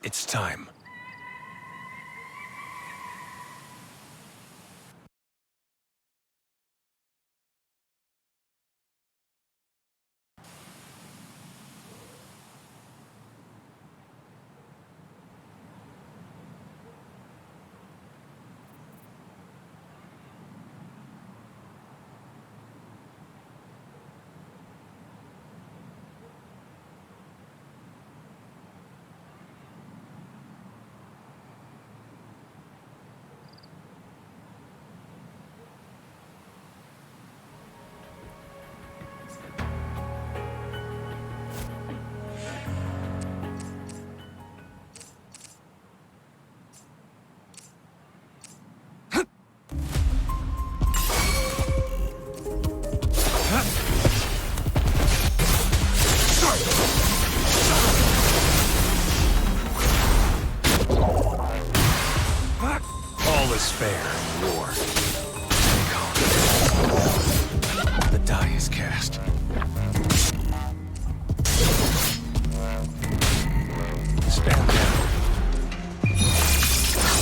It's time. All is fair in war. The die is cast. Stand down.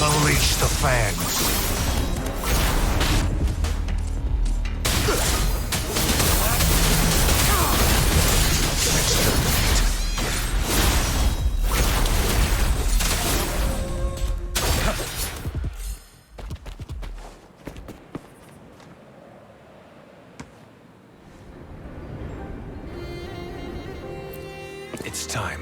Unleash the fangs. It's time.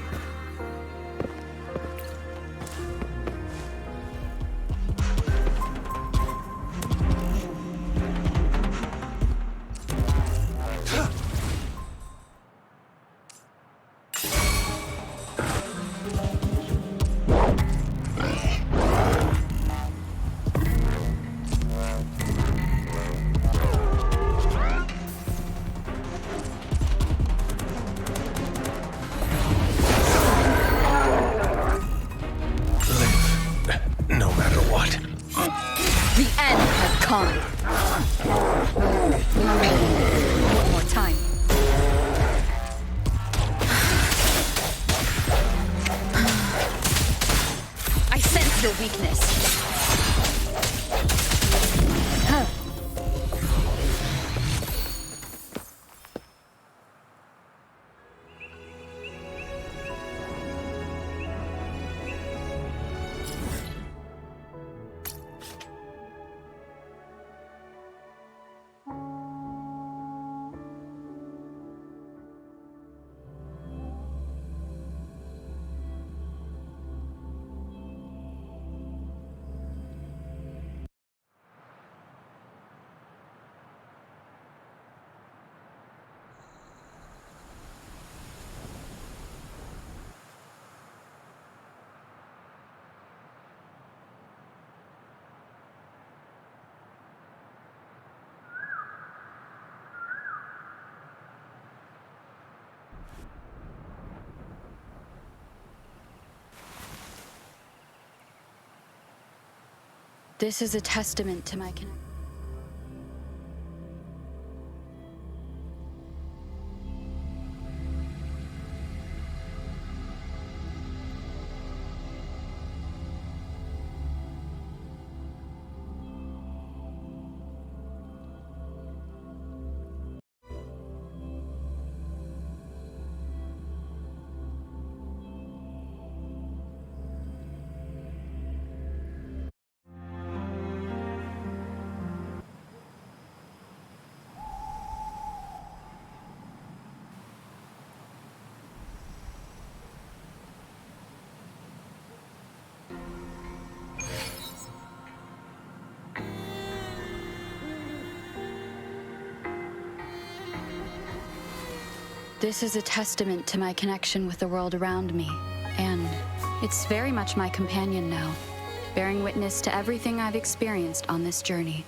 The end has come. One more time. I sense your weakness. This is a testament to my connection. This is a testament to my connection with the world around me, and it's very much my companion now, bearing witness to everything I've experienced on this journey.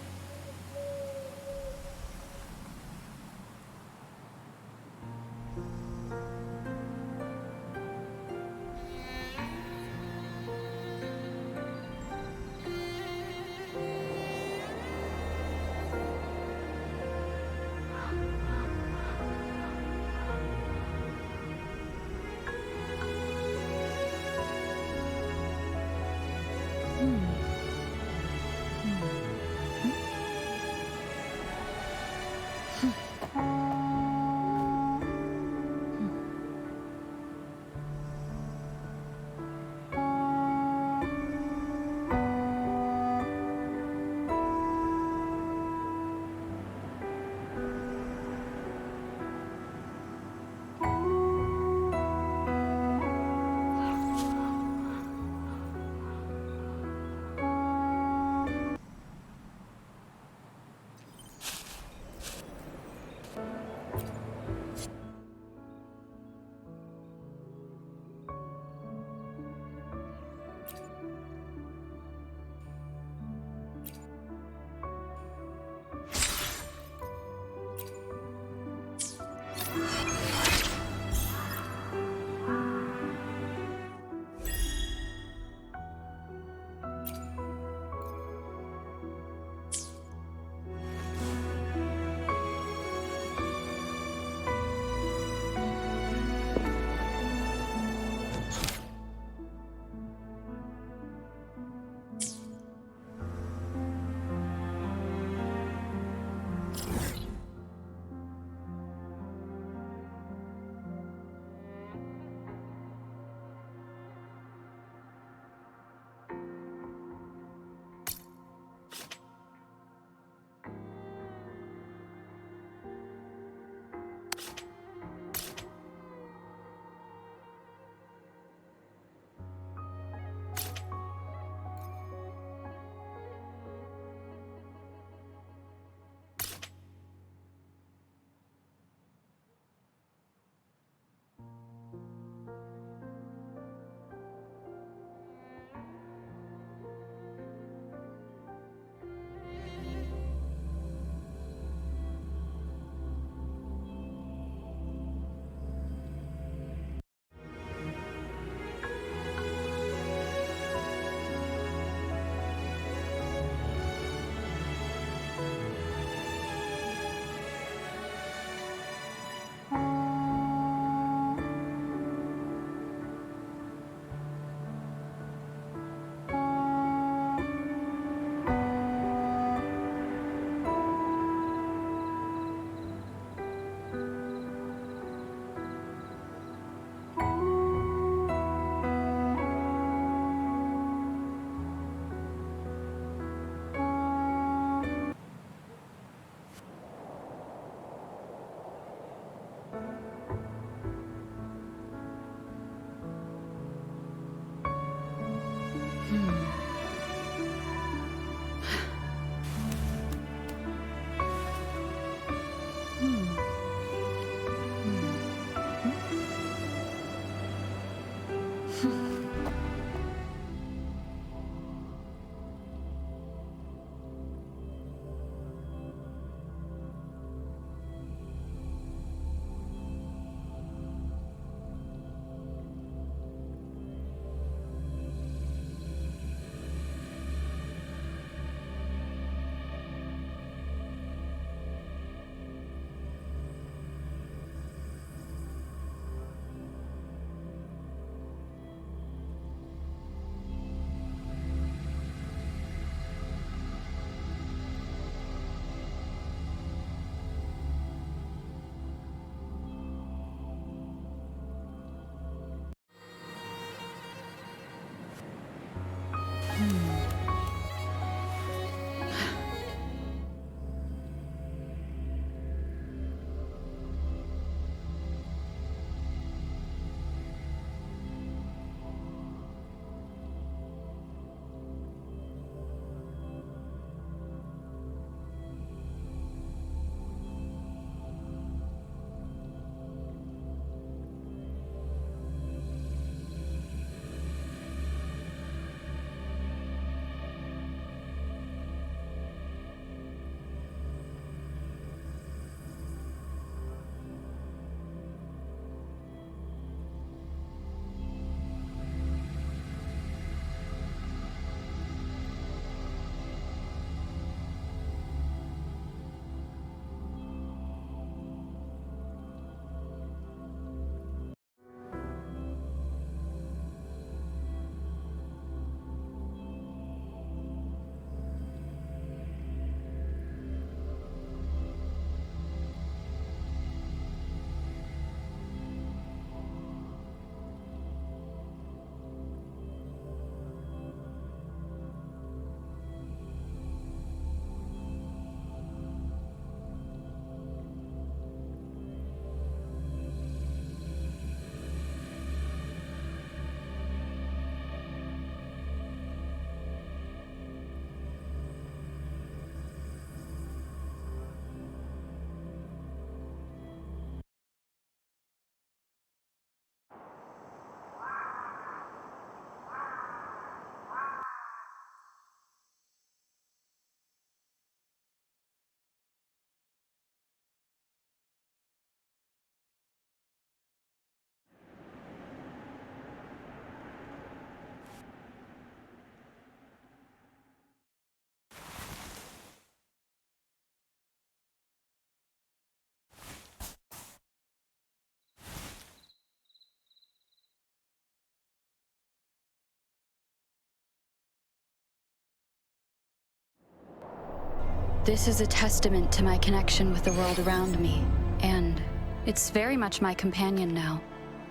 This is a testament to my connection with the world around me, and it's very much my companion now,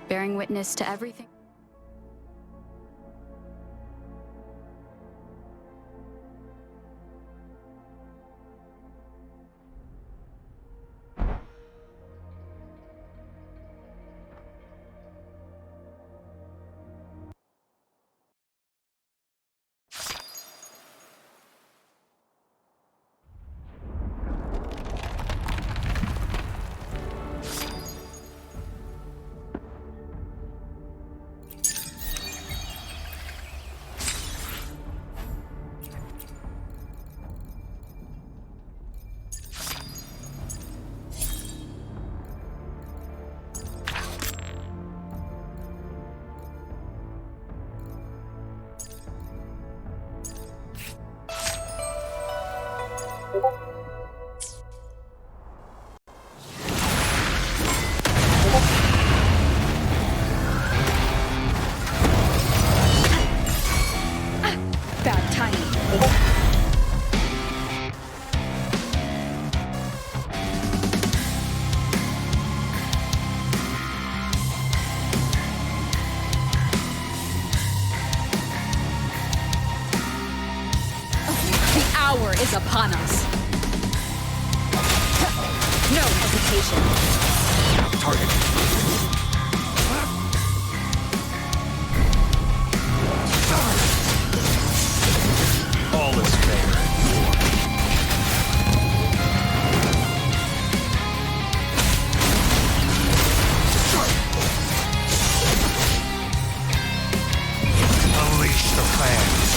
bearing witness to everything. Bad timing. The hour is upon us. No hesitation. Target. All is fair in war. Unleash the fangs.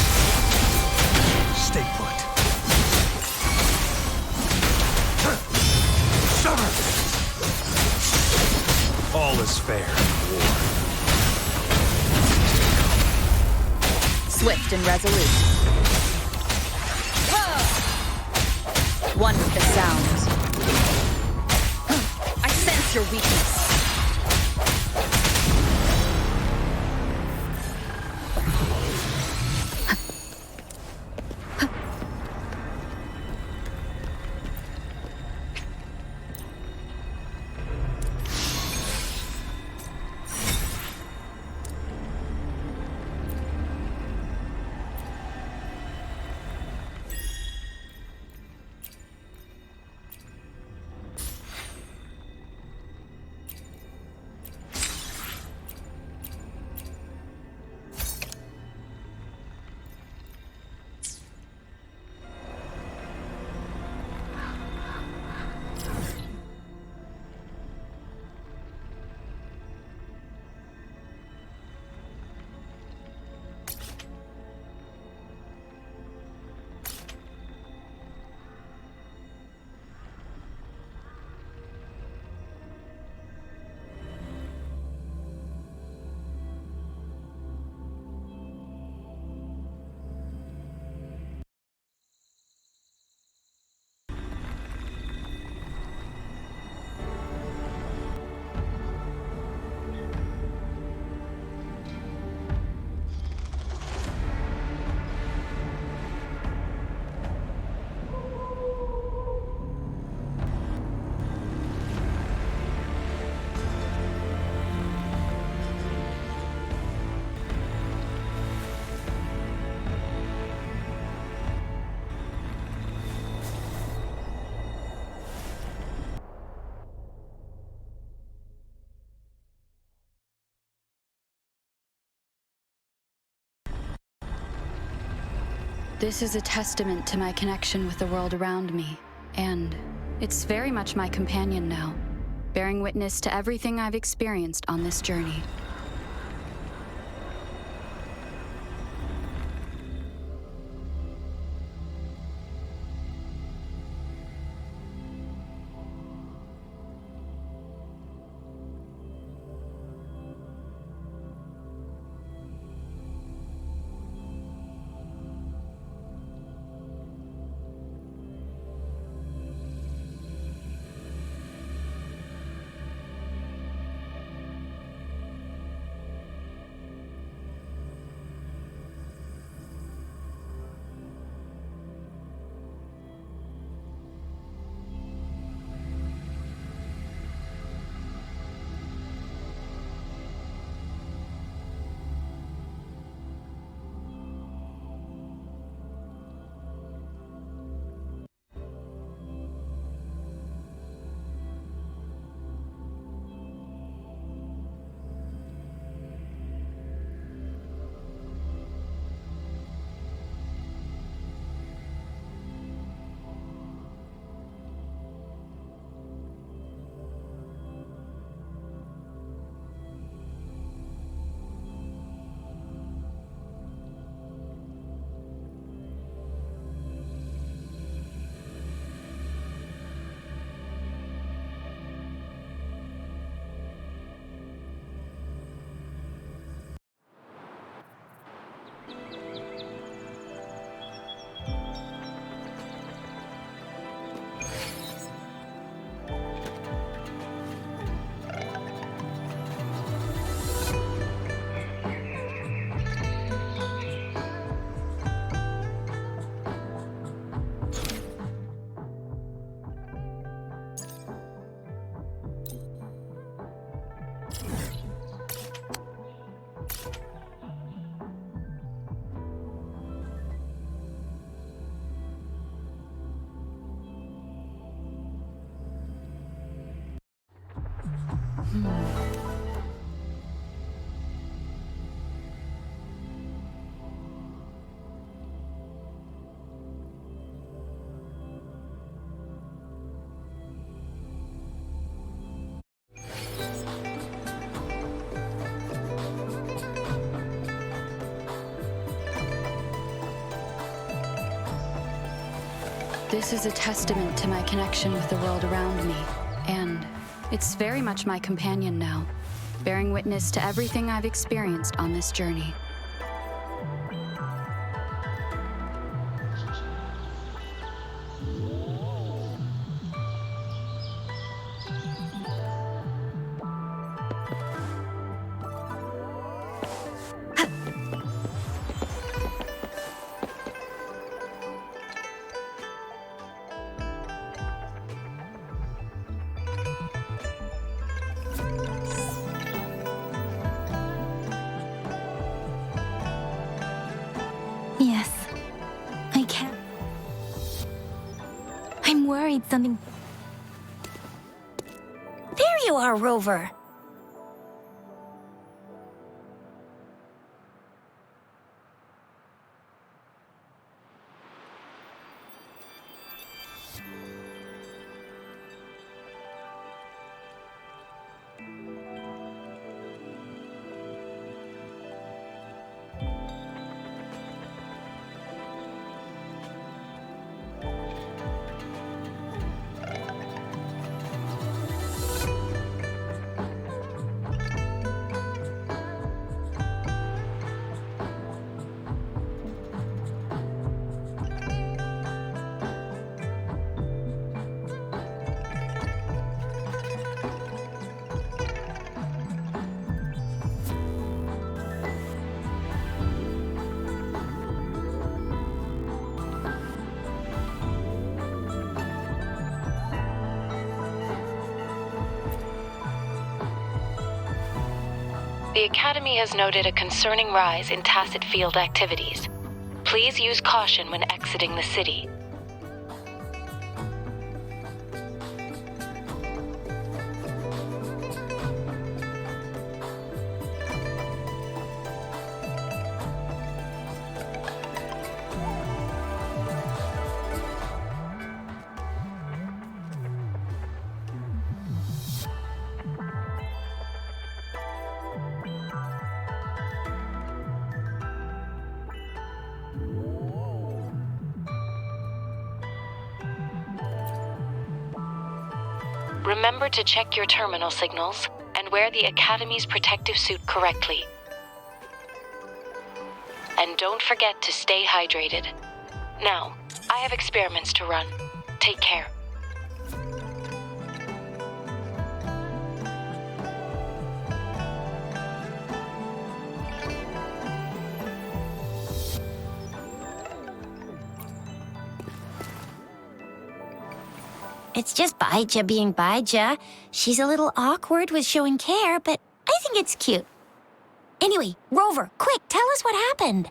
Stay put. Summer. All is fair in war. Swift and resolute. One with the sound. I sense your weakness. This is a testament to my connection with the world around me, and it's very much my companion now, bearing witness to everything I've experienced on this journey. This is a testament to my connection with the world around me, and it's very much my companion now, bearing witness to everything I've experienced on this journey. Yes, I can. I'm worried something... There you are, Rover! The Academy has noted a concerning rise in tacit field activities. Please use caution when exiting the city. Remember to check your terminal signals and wear the Academy's protective suit correctly. And don't forget to stay hydrated. Now, I have experiments to run. Take care. It's just Baija being Baija. She's a little awkward with showing care, but I think it's cute. Anyway, Rover, quick, tell us what happened.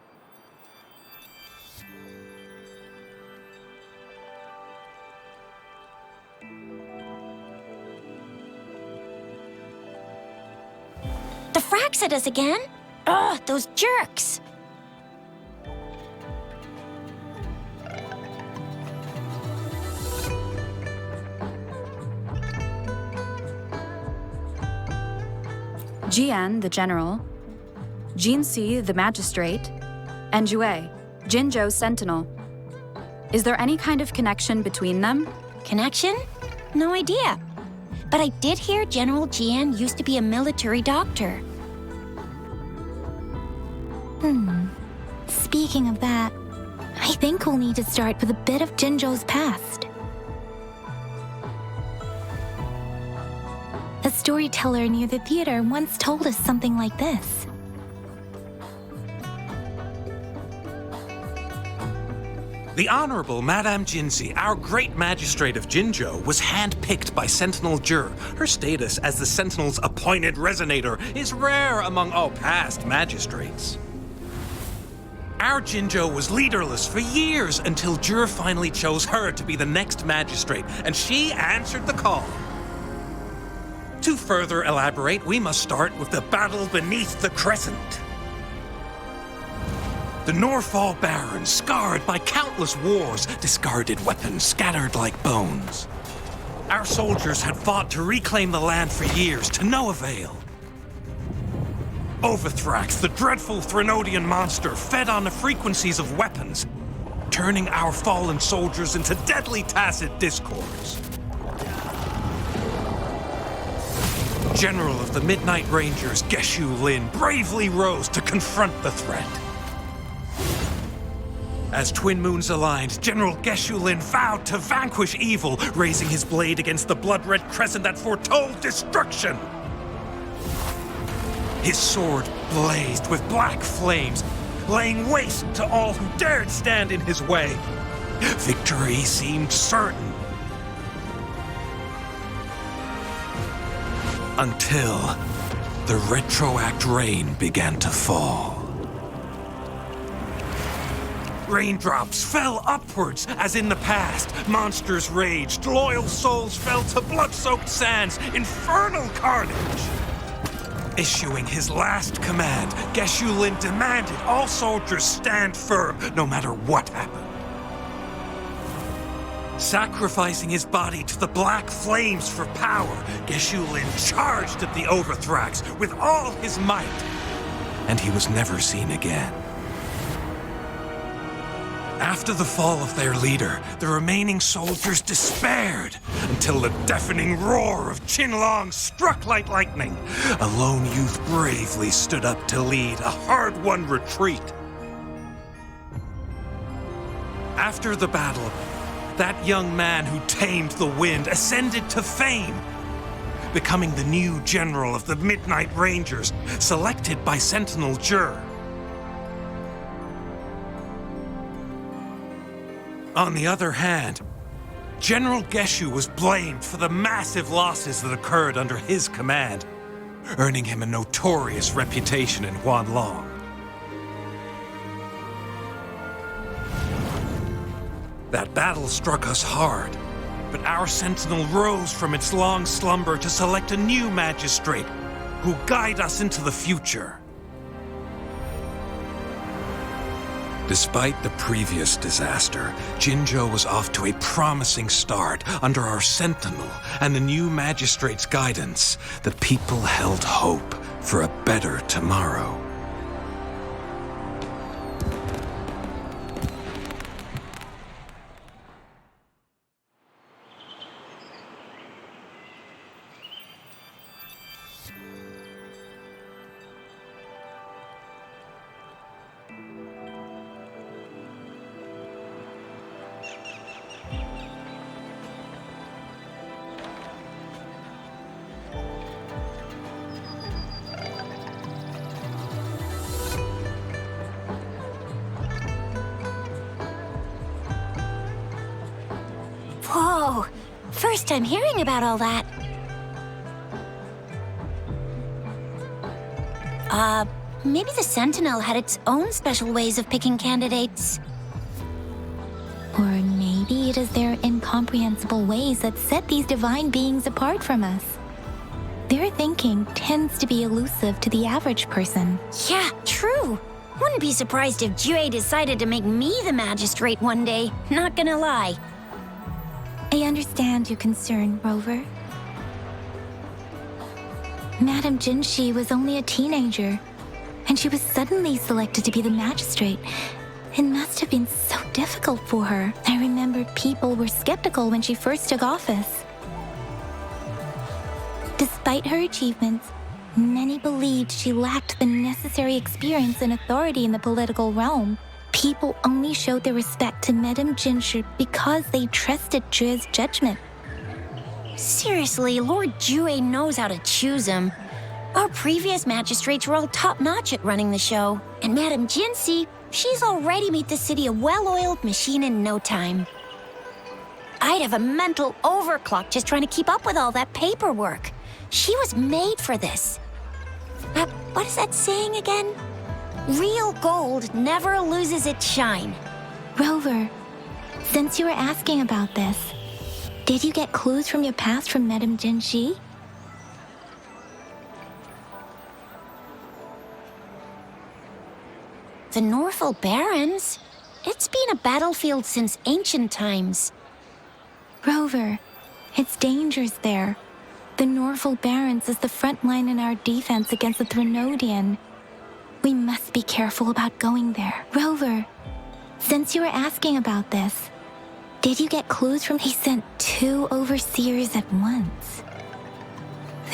The Frax at us again? Ugh, those jerks! Jian, the general, Jinsi, the magistrate, and Jue, Jinzhou's sentinel. Is there any kind of connection between them? Connection? No idea. But I did hear General Jian used to be a military doctor. Speaking of that, I think we'll need to start with a bit of Jinzhou's past. A storyteller near the theater once told us something like this. The Honorable Madame Jinzi, our great magistrate of Jinzhou, was handpicked by Sentinel Jur. Her status as the Sentinel's appointed resonator is rare among all past magistrates. Our Jinzhou was leaderless for years until Jur finally chose her to be the next magistrate, and she answered the call. To further elaborate, we must start with the battle beneath the Crescent. The Norfall Barons, scarred by countless wars, discarded weapons scattered like bones. Our soldiers had fought to reclaim the land for years, to no avail. Overthrax, the dreadful Threnodian monster, fed on the frequencies of weapons. turning our fallen soldiers into deadly tacit discords. General of the Midnight Rangers, Geshu Lin, bravely rose to confront the threat. As twin moons aligned, General Geshu Lin vowed to vanquish evil, raising his blade against the blood-red crescent that foretold destruction. His sword blazed with black flames, laying waste to all who dared stand in his way. Victory seemed certain. Until the retroact rain began to fall. Raindrops fell upwards as in the past. Monsters raged, loyal souls fell to blood-soaked sands, infernal carnage. Issuing his last command, Geshu Lin demanded all soldiers stand firm, no matter what happened. Sacrificing his body to the black flames for power, Geshu Lin charged at the Overthrax with all his might, and he was never seen again. After the fall of their leader, the remaining soldiers despaired until the deafening roar of Qinlong struck like lightning. A lone youth bravely stood up to lead a hard-won retreat. After the battle, that young man who tamed the wind ascended to fame, becoming the new general of the Midnight Rangers, selected by Sentinel Jur. On the other hand, General Geshu was blamed for the massive losses that occurred under his command, earning him a notorious reputation in Huanlong. That battle struck us hard, but our sentinel rose from its long slumber to select a new magistrate who'll guide us into the future. Despite the previous disaster, Jinzhou was off to a promising start. Under our sentinel and the new magistrate's guidance, the people held hope for a better tomorrow. Whoa! First time hearing about all that. Maybe the Sentinel had its own special ways of picking candidates. Or maybe it is their incomprehensible ways that set these divine beings apart from us. Their thinking tends to be elusive to the average person. Yeah, true. Wouldn't be surprised if Jue decided to make me the magistrate one day. Not gonna lie. I understand your concern, Rover. Madame Jinshi was only a teenager, and she was suddenly selected to be the magistrate. It must have been so difficult for her. I remember people were skeptical when she first took office. Despite her achievements, many believed she lacked the necessary experience and authority in the political realm. People only showed their respect to Madame Jinshi because they trusted Jue's judgment. Seriously, Lord Jue knows how to choose him. Our previous magistrates were all top-notch at running the show. And Madame Jinshi, she's already made the city a well-oiled machine in no time. I'd have a mental overclock just trying to keep up with all that paperwork. She was made for this. What is that saying again? Real gold never loses its shine. Rover, since you were asking about this, did you get clues from your past from Madame Jinshi? The Norful Barrens? It's been a battlefield since ancient times. Rover, it's dangerous there. The Norful Barrens is the front line in our defense against the Threnodian. We must be careful about going there. Rover, Since you were asking about this, did you get clues from he sent 2 overseers at once?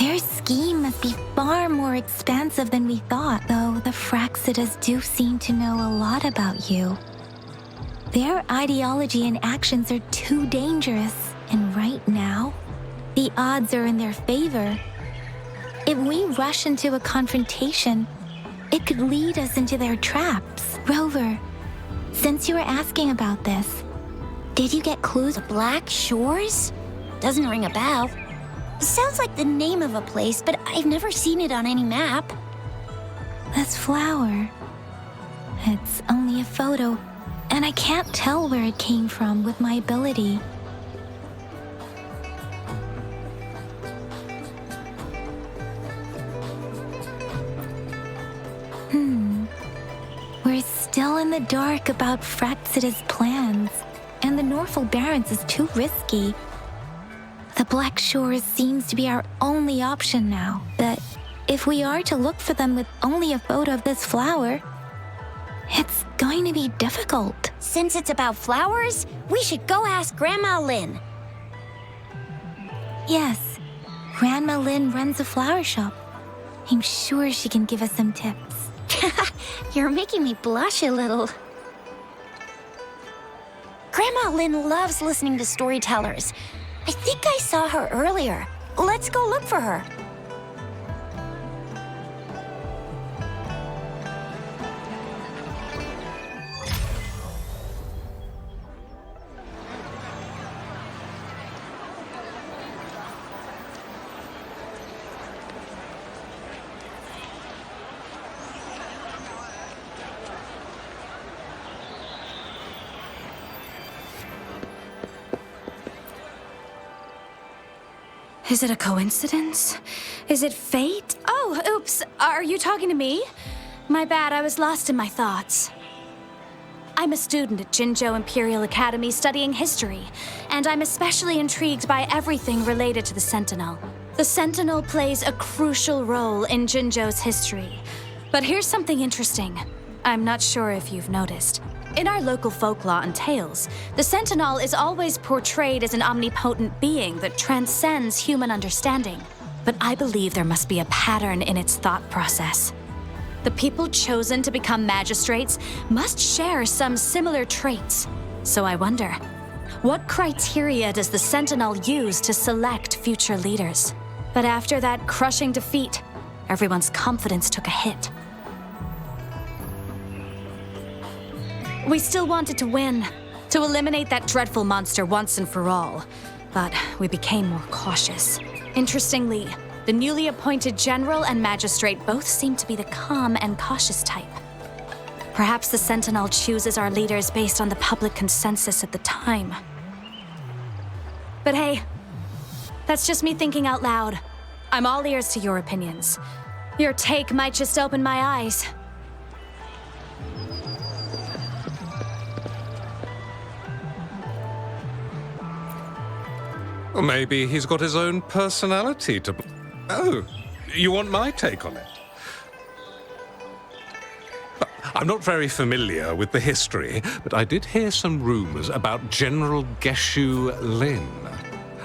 Their scheme must be far more expansive than we thought, though the Fraxidas do seem to know a lot about you. Their ideology and actions are too dangerous, and right now, the odds are in their favor. If we rush into a confrontation, it could lead us into their traps. Rover, since you were asking about this, did you get clues? The Black Shores? Doesn't ring a bell. Sounds like the name of a place, but I've never seen it on any map. This flower. It's only a photo, and I can't tell where it came from with my ability. We're still in the dark about Fraxida's plans, and the Norfolk Barrens is too risky. The Black Shores seems to be our only option now, but if we are to look for them with only a photo of this flower, it's going to be difficult. Since it's about flowers, we should go ask Grandma Lynn. Yes, Grandma Lynn runs a flower shop. I'm sure she can give us some tips. You're making me blush a little. Grandma Lynn loves listening to storytellers. I think I saw her earlier. Let's go look for her. Is it a coincidence? Is it fate? Oh, oops. Are you talking to me? My bad, I was lost in my thoughts. I'm a student at Jinzhou Imperial Academy studying history, and I'm especially intrigued by everything related to the Sentinel. The Sentinel plays a crucial role in Jinzhou's history. But here's something interesting. I'm not sure if you've noticed. In our local folklore and tales, the Sentinel is always portrayed as an omnipotent being that transcends human understanding. But I believe there must be a pattern in its thought process. The people chosen to become magistrates must share some similar traits. So I wonder, what criteria does the Sentinel use to select future leaders? But after that crushing defeat, everyone's confidence took a hit. We still wanted to win, to eliminate that dreadful monster once and for all. But we became more cautious. Interestingly, the newly appointed general and magistrate both seem to be the calm and cautious type. Perhaps the Sentinel chooses our leaders based on the public consensus at the time. But hey, that's just me thinking out loud. I'm all ears to your opinions. Your take might just open my eyes. Or maybe he's got his own personality to... Oh, you want my take on it? I'm not very familiar with the history, but I did hear some rumors about General Geshu Lin.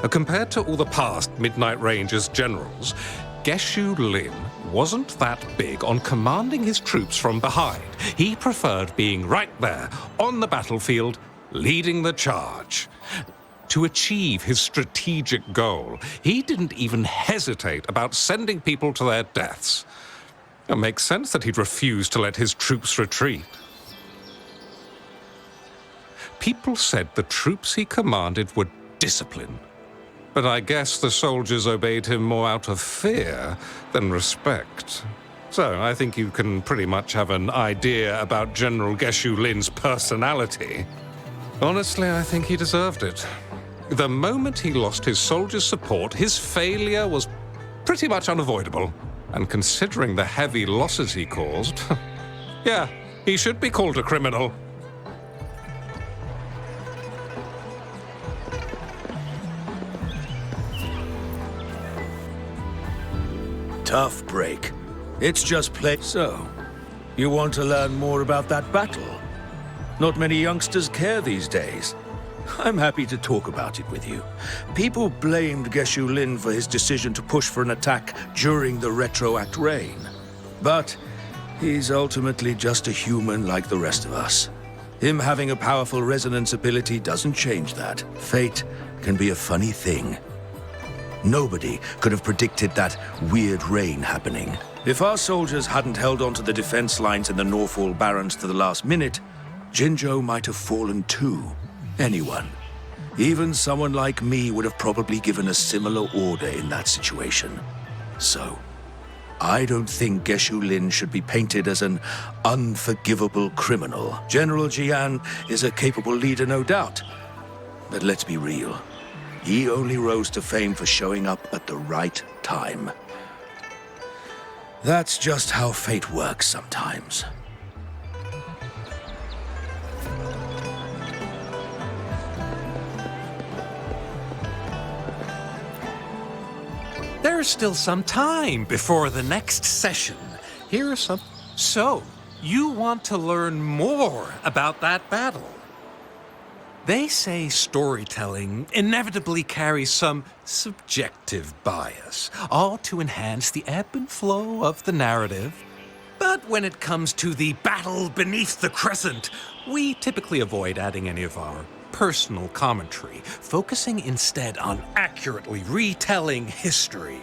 Compared to all the past Midnight Rangers generals, Geshu Lin wasn't that big on commanding his troops from behind. He preferred being right there, on the battlefield, leading the charge. To achieve his strategic goal, he didn't even hesitate about sending people to their deaths. It makes sense that he'd refuse to let his troops retreat. People said the troops he commanded were disciplined, but I guess the soldiers obeyed him more out of fear than respect. So I think you can pretty much have an idea about General Geshu Lin's personality. Honestly, I think he deserved it. The moment he lost his soldiers' support, his failure was pretty much unavoidable. And considering the heavy losses he caused, yeah, he should be called a criminal. Tough break. It's just play. So, you want to learn more about that battle? Not many youngsters care these days. I'm happy to talk about it with you. People blamed Geshu Lin for his decision to push for an attack during the Retroact reign. But he's ultimately just a human like the rest of us. Him having a powerful resonance ability doesn't change that. Fate can be a funny thing. Nobody could have predicted that weird rain happening. If our soldiers hadn't held onto the defense lines in the Northwall Barrens to the last minute, Jinzhou might have fallen too. Anyone, even someone like me, would have probably given a similar order in that situation. So, I don't think Geshu Lin should be painted as an unforgivable criminal. General Jian is a capable leader, no doubt. But let's be real. He only rose to fame for showing up at the right time. That's just how fate works sometimes. There's still some time before the next session. Here are some... So, you want to learn more about that battle? They say storytelling inevitably carries some subjective bias, all to enhance the ebb and flow of the narrative. But when it comes to the battle beneath the crescent, we typically avoid adding any of our personal commentary, focusing instead on accurately retelling history.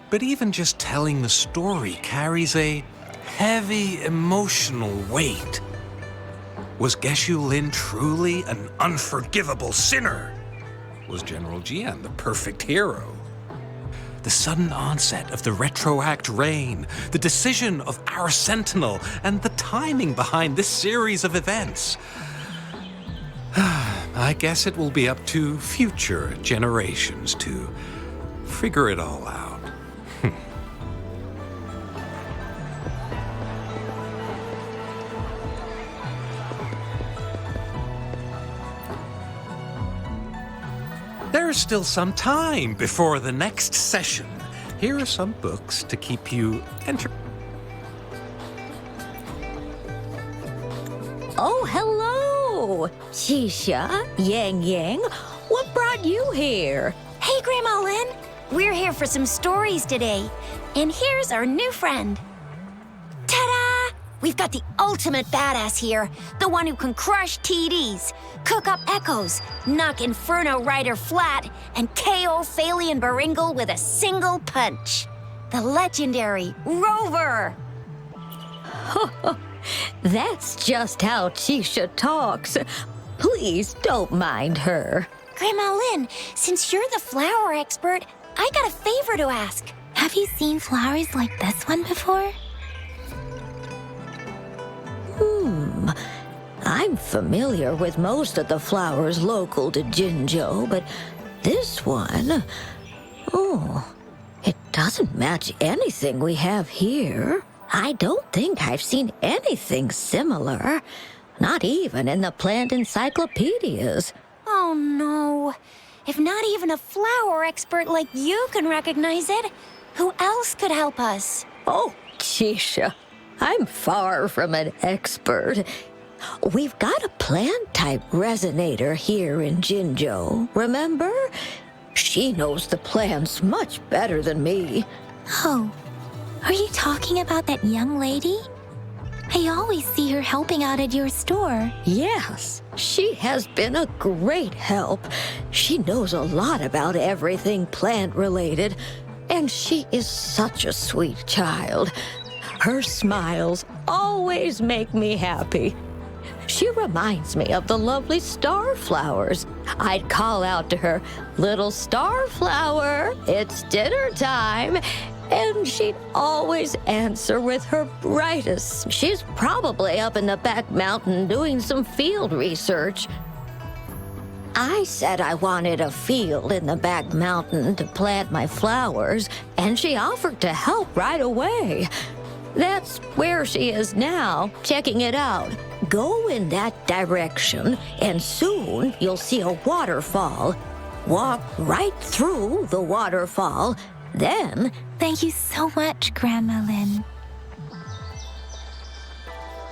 But even just telling the story carries a heavy emotional weight. Was Geshu Lin truly an unforgivable sinner? Was General Jian the perfect hero? The sudden onset of the Retroact reign, the decision of our Sentinel, and the timing behind this series of events. I guess it will be up to future generations to figure it all out. There's still some time before the next session. Here are some books to keep you Oh, hello! Xixia, Yang Yang, what brought you here? Hey, Grandma Lin. We're here for some stories today. And here's our new friend. Ta-da! We've got the ultimate badass here. The one who can crush TDs, cook up echoes, knock Inferno Rider flat, and KO Phalian Baringle with a single punch. The legendary Rover. That's just how Xixia talks. Please don't mind her. Grandma Lin, since you're the flower expert, I got a favor to ask. Have you seen flowers like this one before? I'm familiar with most of the flowers local to Jinzhou, but this one... Oh, it doesn't match anything we have here. I don't think I've seen anything similar. Not even in the plant encyclopedias. Oh no. If not even a flower expert like you can recognize it, who else could help us? Oh, Xixia, I'm far from an expert. We've got a plant-type resonator here in Jinzhou, remember? She knows the plants much better than me. Oh, are you talking about that young lady? I always see her helping out at your store. Yes, she has been a great help. She knows a lot about everything plant-related, and she is such a sweet child. Her smiles always make me happy. She reminds me of the lovely starflowers. I'd call out to her, "Little starflower, it's dinner time." And she'd always answer with her brightest. She's probably up in the back mountain doing some field research. I said I wanted a field in the back mountain to plant my flowers, and she offered to help right away. That's where she is now, checking it out. Go in that direction, and soon you'll see a waterfall. Walk right through the waterfall, then... Thank you so much, Grandma Lin.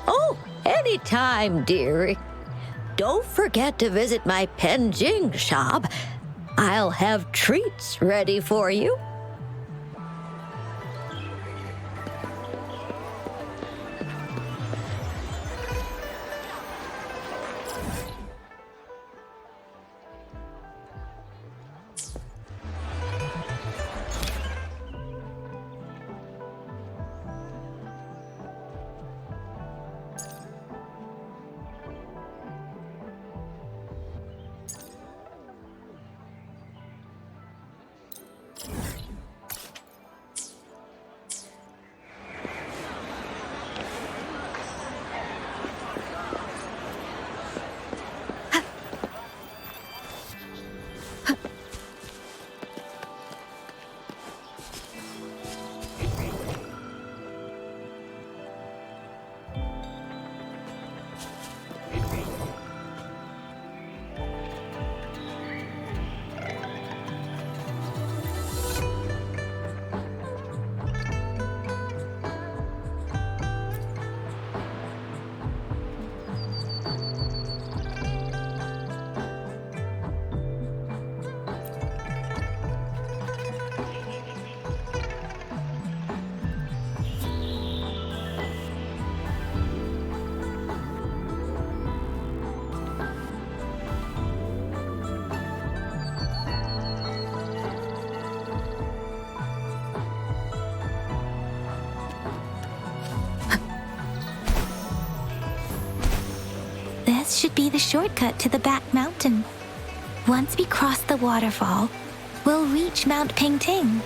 Oh, Anytime, dearie. Don't forget to visit my Penjing shop. I'll have treats ready for you. This should be the shortcut to the back mountain. Once we cross the waterfall, we'll reach Mount Pingting.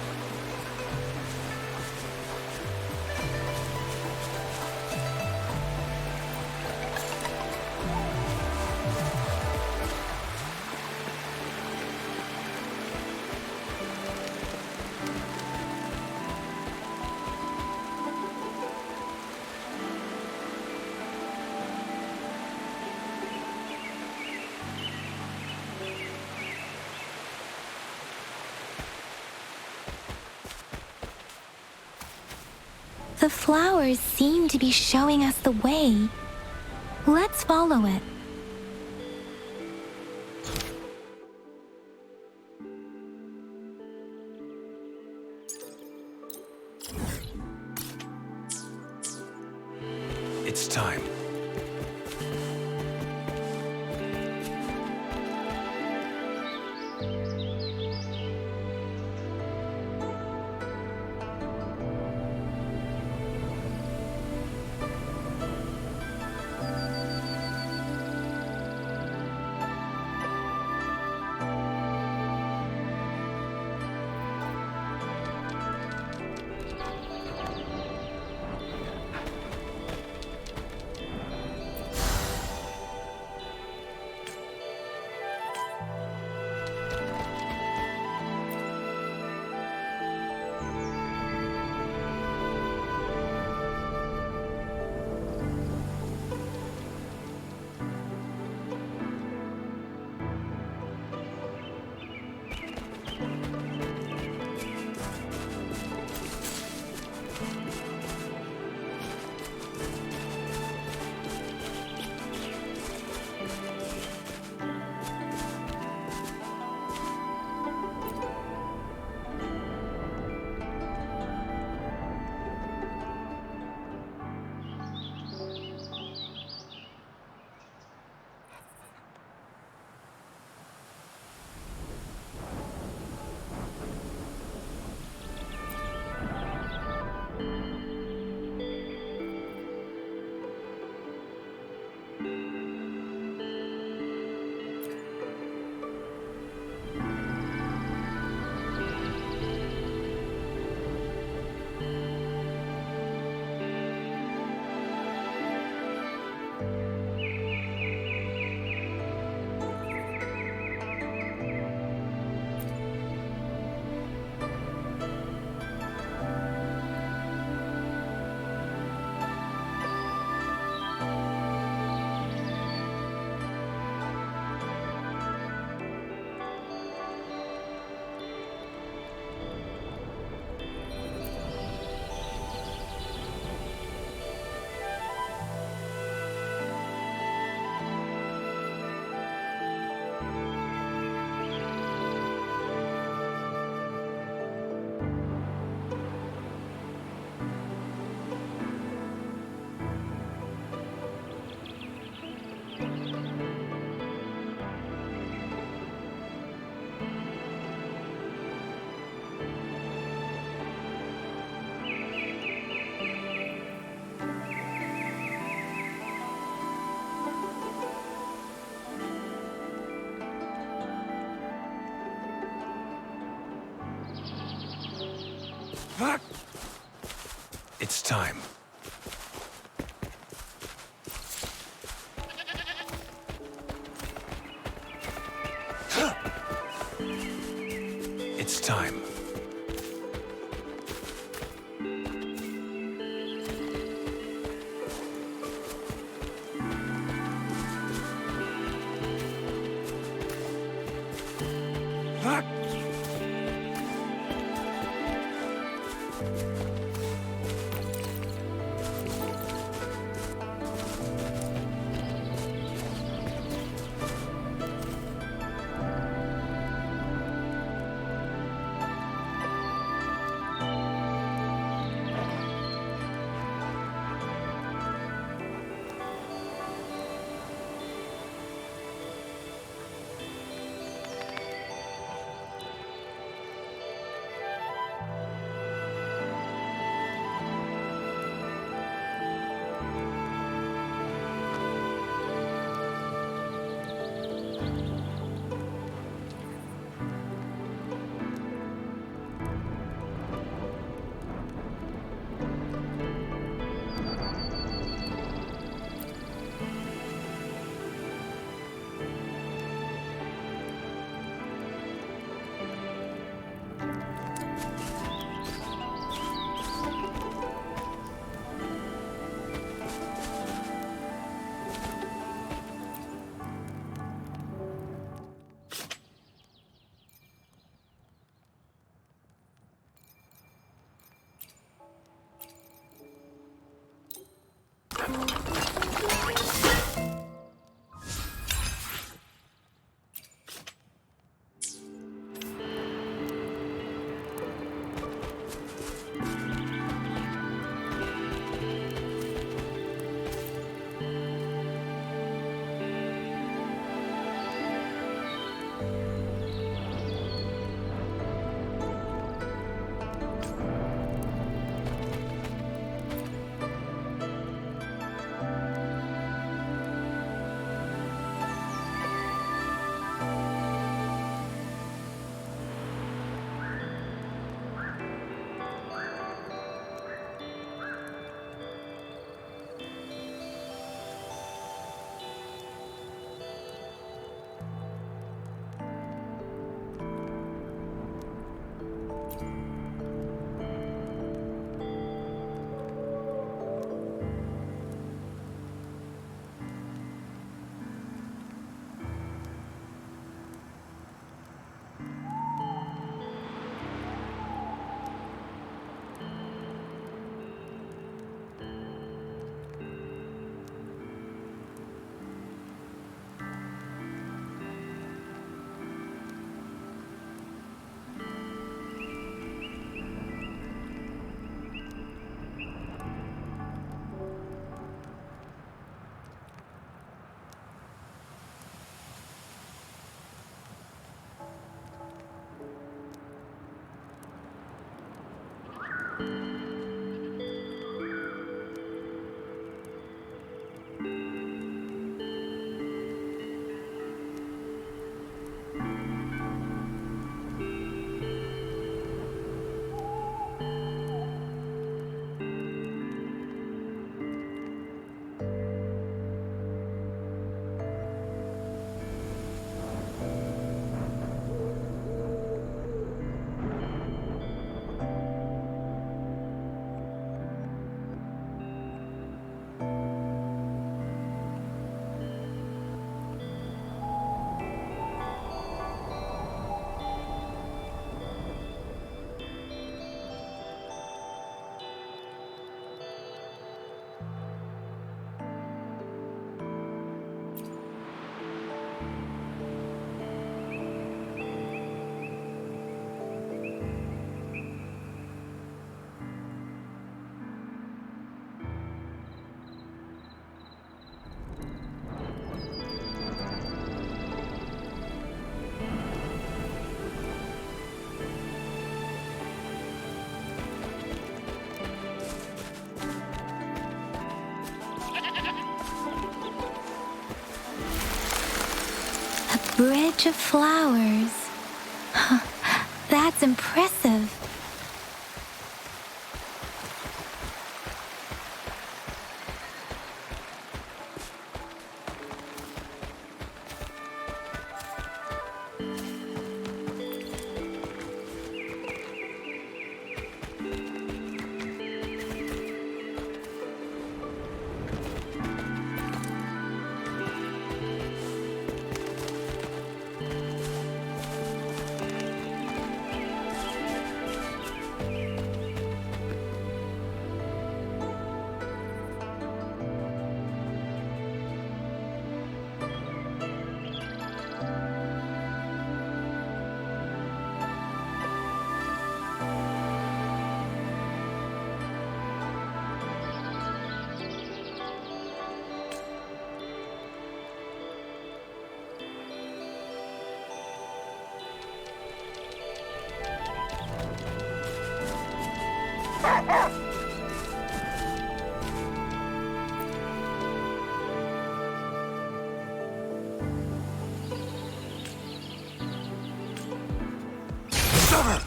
The flowers seem to be showing us the way. Let's follow it. It's time. It's time. It's time. Bridge of flowers. That's impressive. Summer!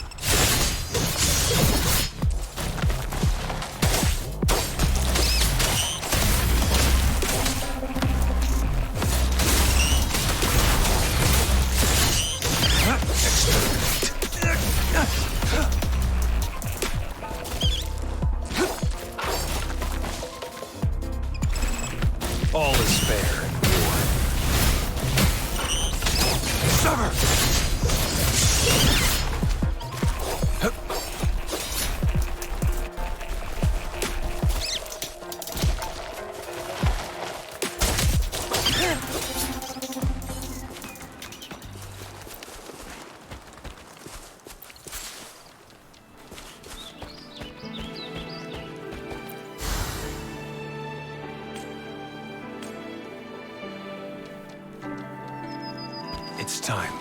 All is fair in war. Summer! It's time.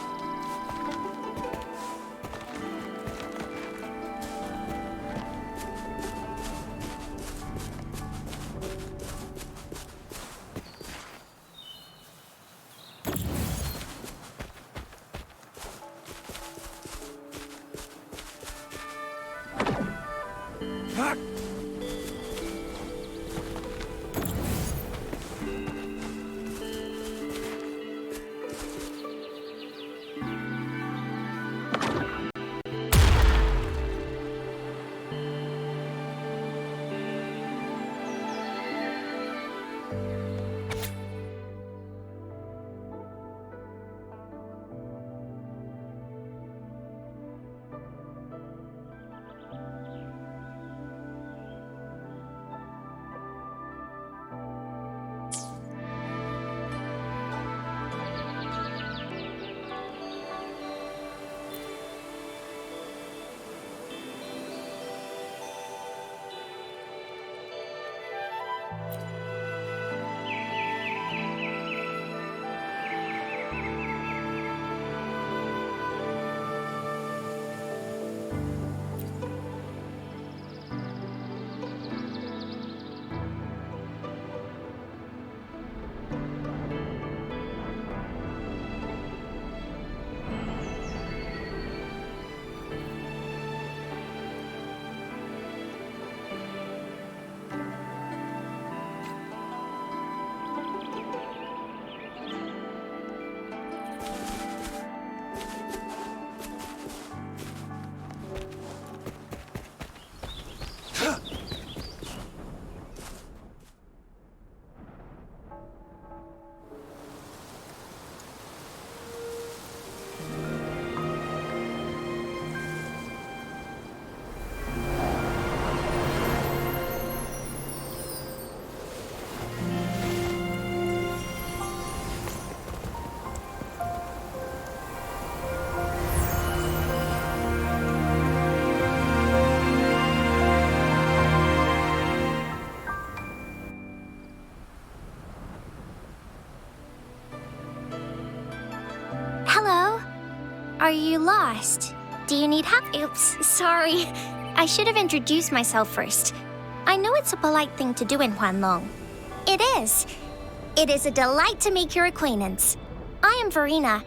Are you lost? Do you need help? Oops, sorry. I should have introduced myself first. I know it's a polite thing to do in Huanlong. It is. It is a delight to make your acquaintance. I am Verena.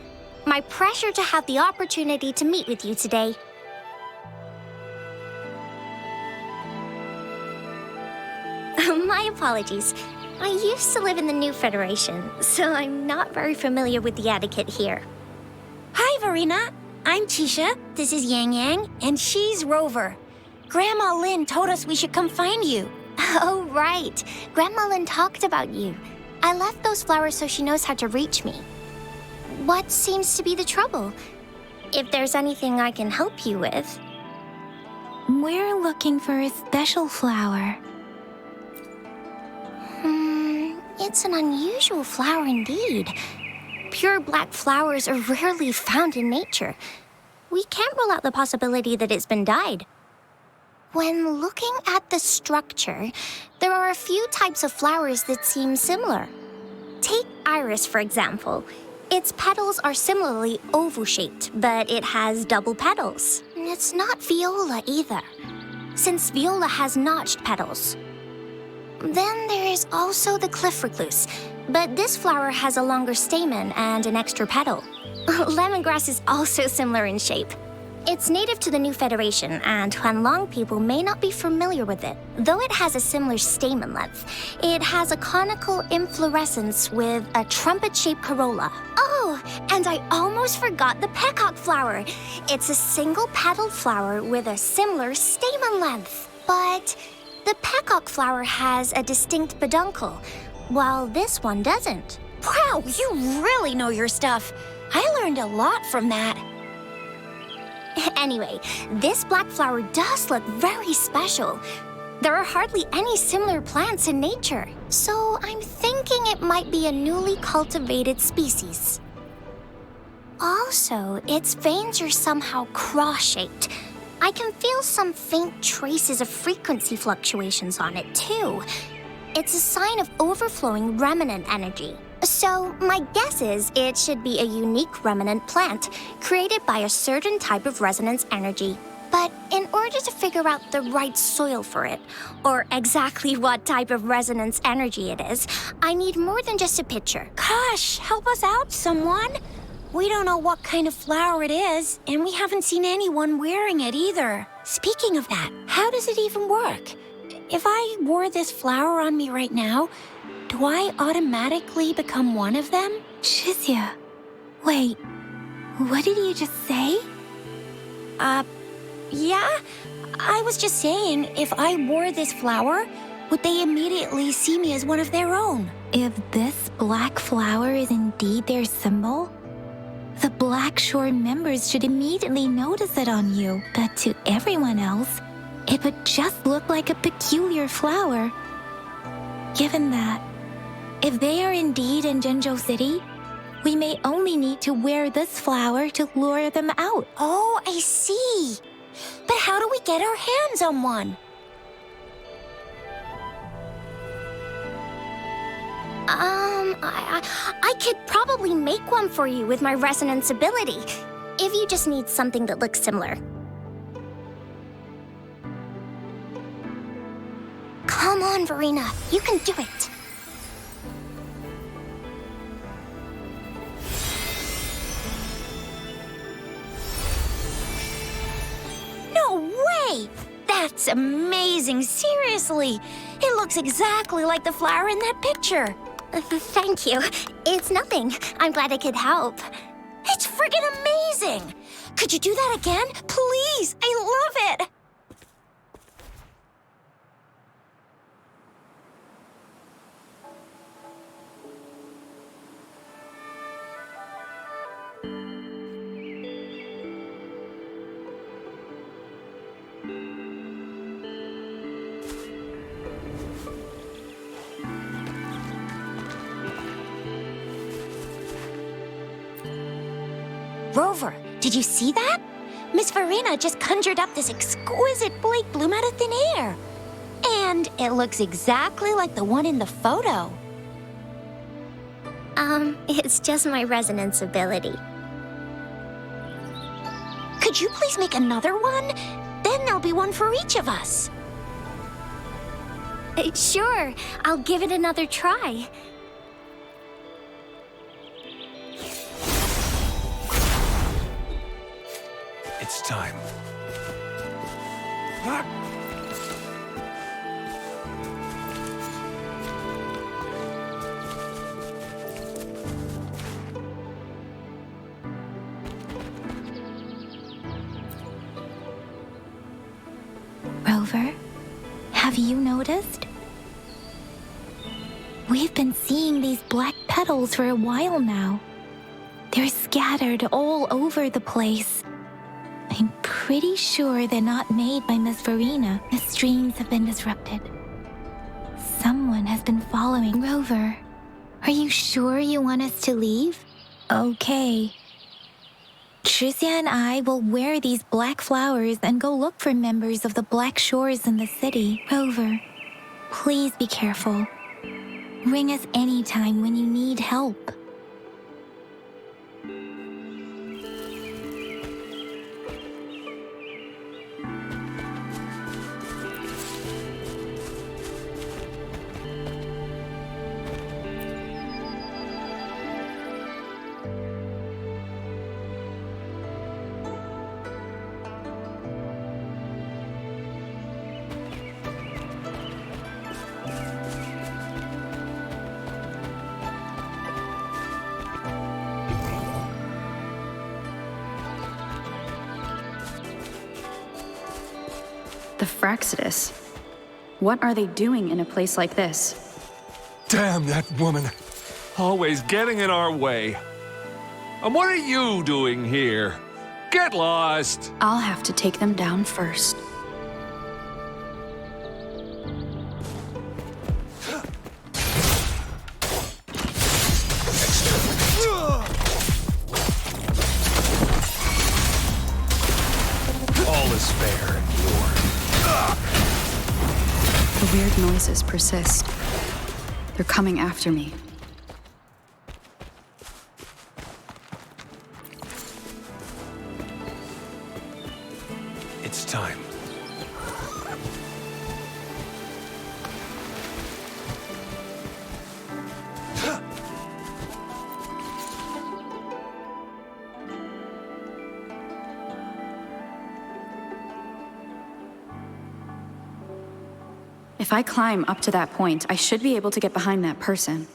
My pleasure to have the opportunity to meet with you today. My apologies. I used to live in the New Federation, so I'm not very familiar with the etiquette here. Hi, Verena. I'm Tisha. This is Yang Yang, and she's Rover. Grandma Lynn told us we should come find you. Oh, right. Grandma Lynn talked about you. I left those flowers so she knows how to reach me. What seems to be the trouble? If there's anything I can help you with. We're looking for a special flower. It's an unusual flower indeed. Pure black flowers are rarely found in nature. We can't rule out the possibility that it's been dyed. When looking at the structure, there are a few types of flowers that seem similar. Take iris, for example. Its petals are similarly oval-shaped, but it has double petals. It's not viola either, since viola has notched petals. Then there is also the cliff recluse, but this flower has a longer stamen and an extra petal. Lemongrass is also similar in shape. It's native to the New Federation, and Huanglong people may not be familiar with it. Though it has a similar stamen length, it has a conical inflorescence with a trumpet-shaped corolla. Oh, and I almost forgot the peacock flower. It's a single-petaled flower with a similar stamen length. But the peacock flower has a distinct peduncle, while this one doesn't. Wow, you really know your stuff. I learned a lot from that. Anyway, this black flower does look very special. There are hardly any similar plants in nature, so I'm thinking it might be a newly cultivated species. Also, its veins are somehow cross-shaped. I can feel some faint traces of frequency fluctuations on it, too. It's a sign of overflowing remnant energy. So, my guess is it should be a unique remnant plant created by a certain type of resonance energy. But in order to figure out the right soil for it, or exactly what type of resonance energy it is, I need more than just a picture. Gosh, help us out, someone. We don't know what kind of flower it is, and we haven't seen anyone wearing it either. Speaking of that, how does it even work? If I wore this flower on me right now, do I automatically become one of them? Shizia, wait, what did you just say? Yeah? I was just saying, if I wore this flower, would they immediately see me as one of their own? If this black flower is indeed their symbol, the Black Shore members should immediately notice it on you. But to everyone else, it would just look like a peculiar flower. Given that, if they are indeed in Jinzhou City, we may only need to wear this flower to lure them out. Oh, I see. But how do we get our hands on one? I could probably make one for you with my resonance ability, if you just need something that looks similar. Come on, Verena, you can do it. No way! That's amazing, seriously. It looks exactly like the flower in that picture. Thank you. It's nothing. I'm glad I could help. It's friggin' amazing! Could you do that again? Please, I love it! Rover, did you see that? Miss Verena just conjured up this exquisite Blake bloom out of thin air. And it looks exactly like the one in the photo. It's just my resonance ability. Could you please make another one? Then there'll be one for each of us. Sure, I'll give it another try. It's time. Have you noticed? We've been seeing these black petals for a while now. They're scattered all over the place. I'm pretty sure they're not made by Miss Verena. The streams have been disrupted. Someone has been following. Rover, are you sure you want us to leave? Okay. Tricia and I will wear these black flowers and go look for members of the Black Shores in the city. Rover, please be careful. Ring us anytime when you need help. The Fraxidus. What are they doing in a place like this? Damn that woman. Always getting in our way. And what are you doing here? Get lost! I'll have to take them down first. All is fair in war. The weird noises persist. They're coming after me. It's time. If I climb up to that point, I should be able to get behind that person.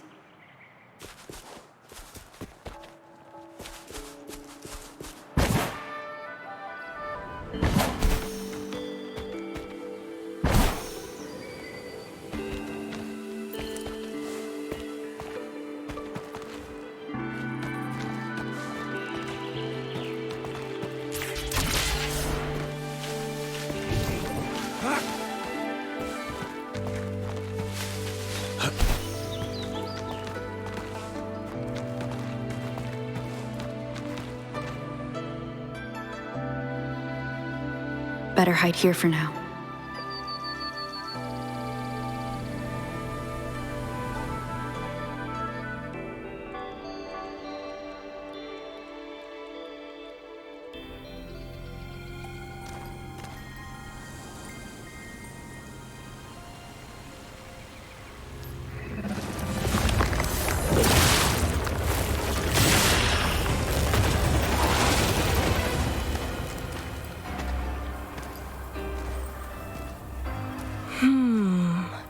Better hide here for now.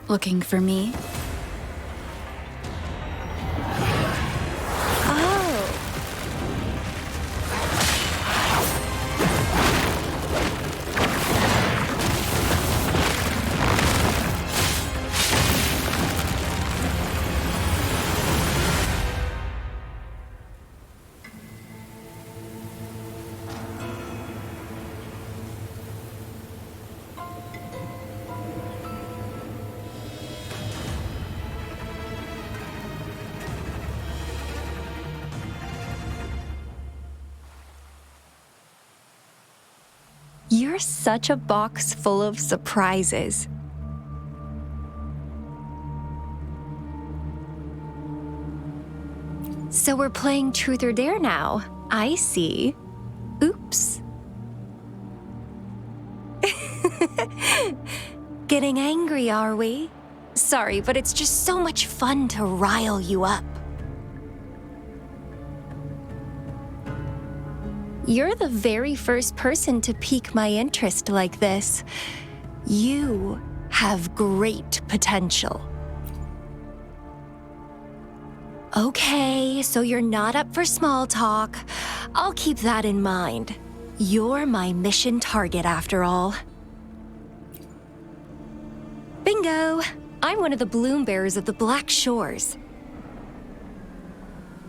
Looking for me? You're such a box full of surprises. So we're playing Truth or Dare now. I see. Oops. Getting angry, are we? Sorry, but it's just so much fun to rile you up. You're the very first person to pique my interest like this. You have great potential. Okay, so you're not up for small talk. I'll keep that in mind. You're my mission target after all. Bingo! I'm one of the bloom bearers of the Black Shores.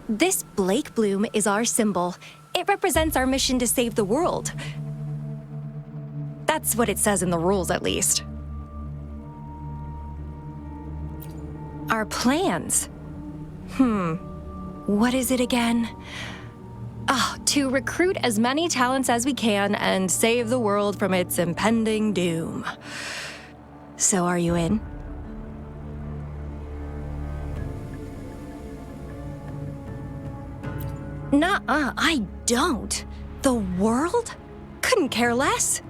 This Blake bloom is our symbol. It represents our mission to save the world. That's what it says in the rules, at least. Our plans? What is it again? To recruit as many talents as we can and save the world from its impending doom. So are you in? Nuh-uh, I don't. The world? Couldn't care less.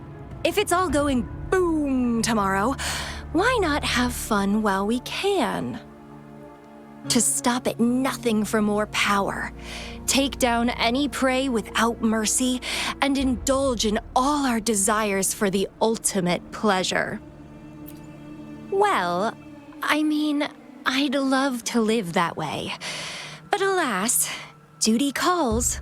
If it's all going boom tomorrow, why not have fun while we can? To stop at nothing for more power, take down any prey without mercy, and indulge in all our desires for the ultimate pleasure. Well, I mean, I'd love to live that way. But alas, duty calls.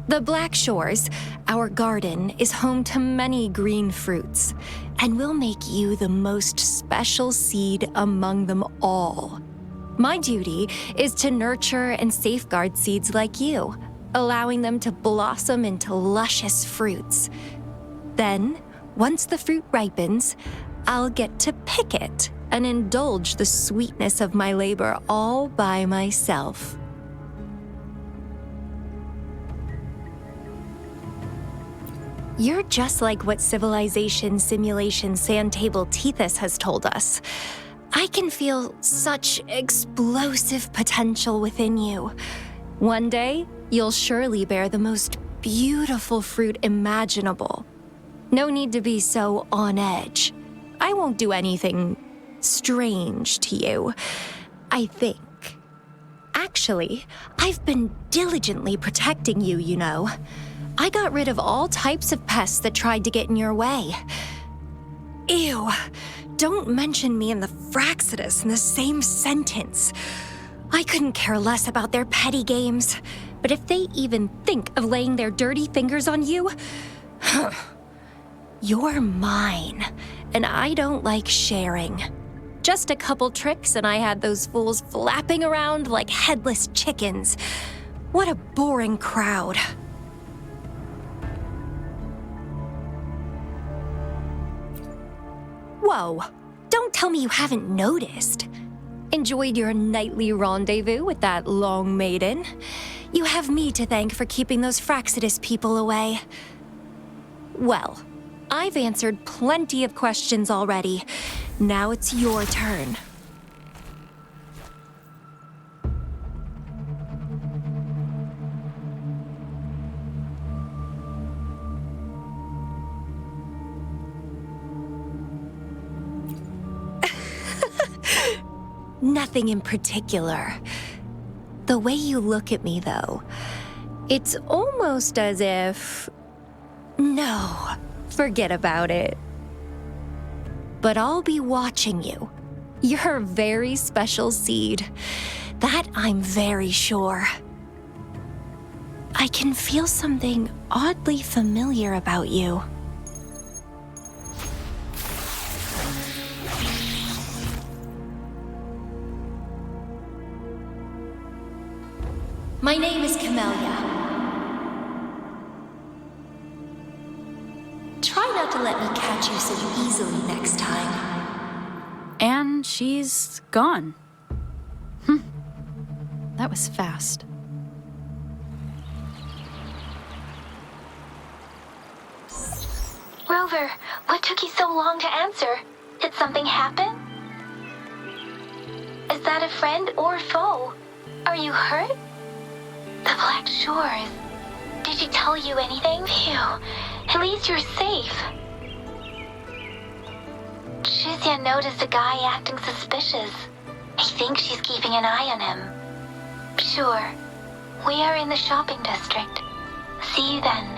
The Black Shores, our garden, is home to many green fruits, and will make you the most special seed among them all. My duty is to nurture and safeguard seeds like you, allowing them to blossom into luscious fruits. Then, once the fruit ripens, I'll get to pick it and indulge the sweetness of my labor all by myself. You're just like what Civilization Simulation Sandtable Tethys has told us. I can feel such explosive potential within you. One day, you'll surely bear the most beautiful fruit imaginable. No need to be so on edge. I won't do anything strange to you, I think. Actually, I've been diligently protecting you, you know. I got rid of all types of pests that tried to get in your way. Ew. Don't mention me and the Fraxidus in the same sentence. I couldn't care less about their petty games, but if they even think of laying their dirty fingers on you, you're mine, and I don't like sharing. Just a couple tricks and I had those fools flapping around like headless chickens. What a boring crowd. Whoa, don't tell me you haven't noticed. Enjoyed your nightly rendezvous with that long maiden? You have me to thank for keeping those Fraxidus people away. Well, I've answered plenty of questions already. Now it's your turn. Nothing in particular. The way you look at me, though, it's almost as if... No, forget about it. But I'll be watching you. You're a very special seed. That I'm very sure. I can feel something oddly familiar about you. My name is Camellia. Try not to let me catch you so easily next time. And she's gone. That was fast. Rover, what took you so long to answer? Did something happen? Is that a friend or foe? Are you hurt? The Black Shores. Did she tell you anything? Phew. At least you're safe. Shizia noticed a guy acting suspicious. I think she's keeping an eye on him. Sure. We are in the shopping district. See you then.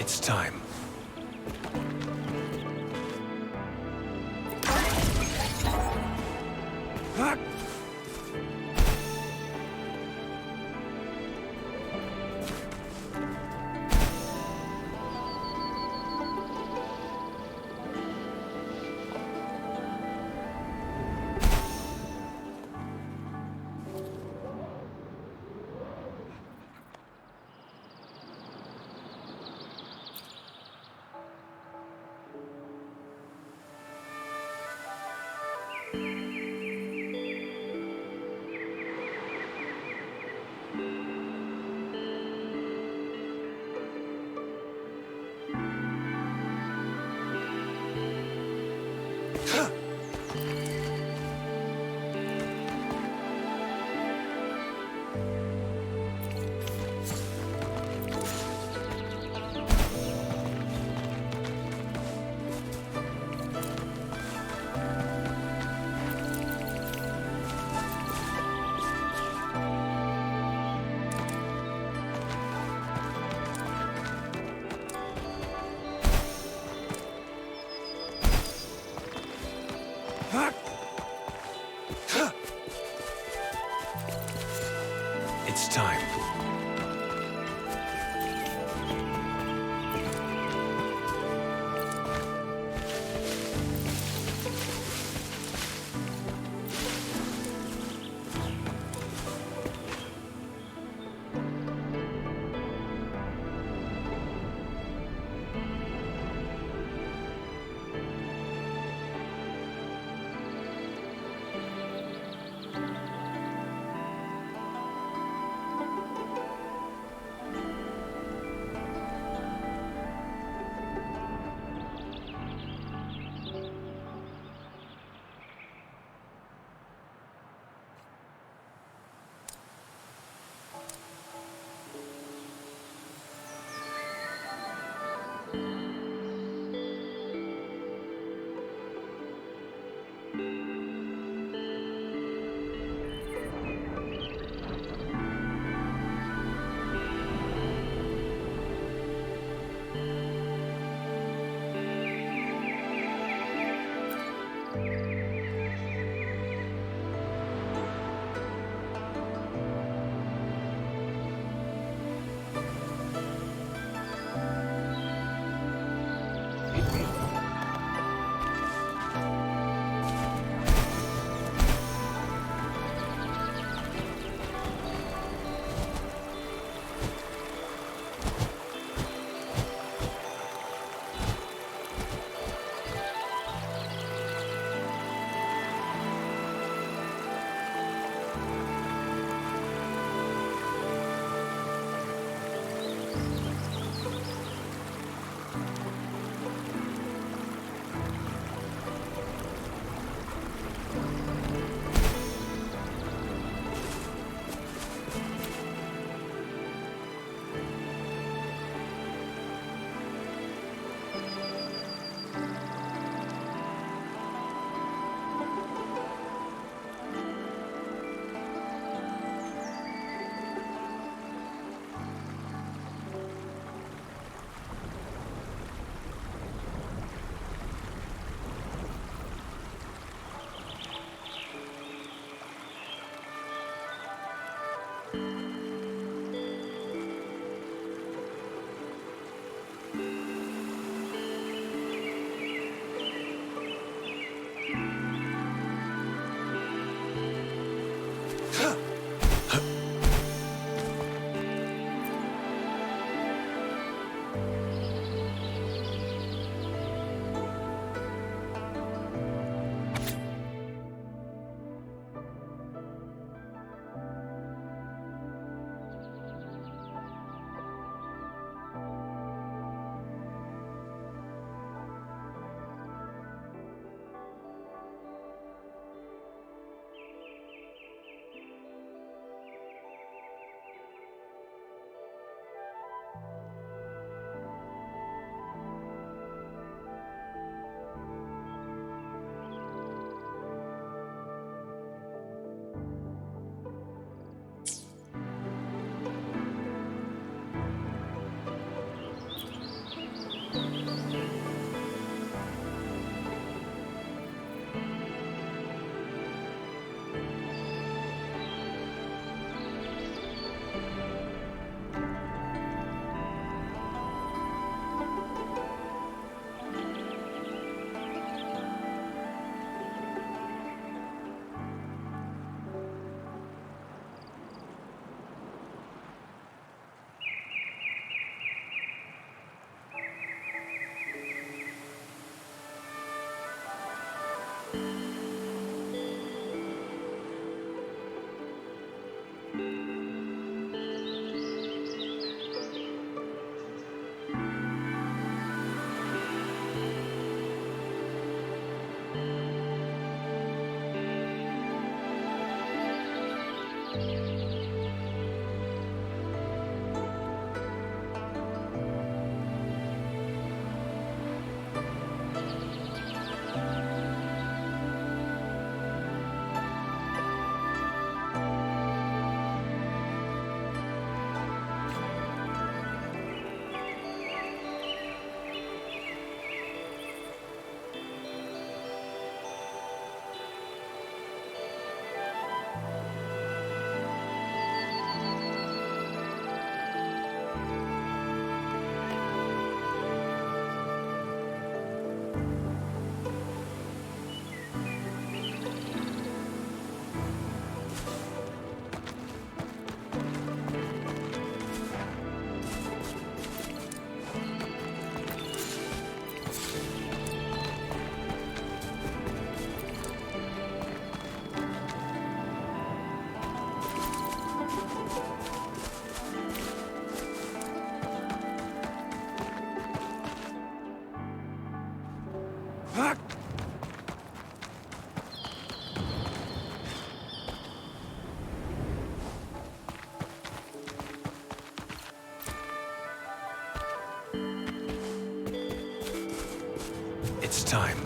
It's time. It's time. It's time.